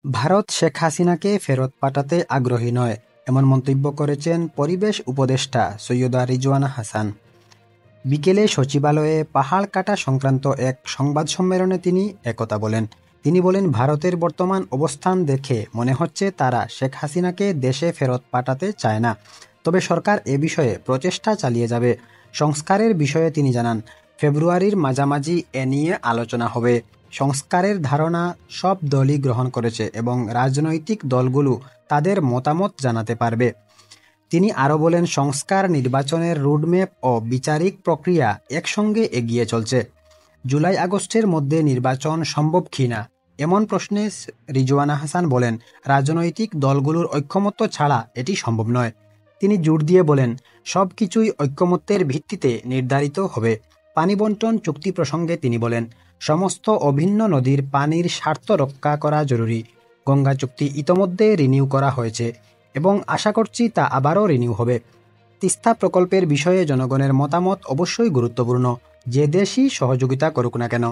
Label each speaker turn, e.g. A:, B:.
A: ভারত শেখ হাসিনাকে ফেরত পাঠাতে আগ্রহী নয়, এমন মন্তব্য করেছেন পরিবেশ উপদেষ্টা সৈয়দা রিজওয়ানা হাসান। বিকেলে সচিবালয়ে পাহাড় কাটা সংক্রান্ত এক সংবাদ সম্মেলনে তিনি একথা বলেন। তিনি বলেন, ভারতের বর্তমান অবস্থান দেখে মনে হচ্ছে তারা শেখ হাসিনাকে দেশে ফেরত পাঠাতে চায় না। তবে সরকার এ বিষয়ে প্রচেষ্টা চালিয়ে যাবে। সংস্কারের বিষয়ে তিনি জানান, ফেব্রুয়ারির মাঝামাঝি এ নিয়ে আলোচনা হবে। সংস্কারের ধারণা সব দলই গ্রহণ করেছে এবং রাজনৈতিক দলগুলো তাদের মতামত জানাতে পারবে। তিনি আরও বলেন, সংস্কার, নির্বাচনের রোডম্যাপ ও বিচারিক প্রক্রিয়া একসঙ্গে এগিয়ে চলছে। জুলাই আগস্টের মধ্যে নির্বাচন সম্ভব কিনা এমন প্রশ্নে রিজওয়ানা হাসান বলেন, রাজনৈতিক দলগুলোর ঐক্যমত্য ছাড়া এটি সম্ভব নয়। তিনি জোর দিয়ে বলেন, সব কিছুই ঐক্যমত্যের ভিত্তিতে নির্ধারিত হবে। পানি বন্টন চুক্তি প্রসঙ্গে তিনি বলেন, সমস্ত অভিন্ন নদীর পানির স্বার্থ রক্ষা করা জরুরি। গঙ্গা চুক্তি ইতোমধ্যে রিনিউ করা হয়েছে এবং আশা করছি তা আবারও রিনিউ হবে। তিস্তা প্রকল্পের বিষয়ে জনগণের মতামত অবশ্যই গুরুত্বপূর্ণ, যে দেশই সহযোগিতা করুক না কেন।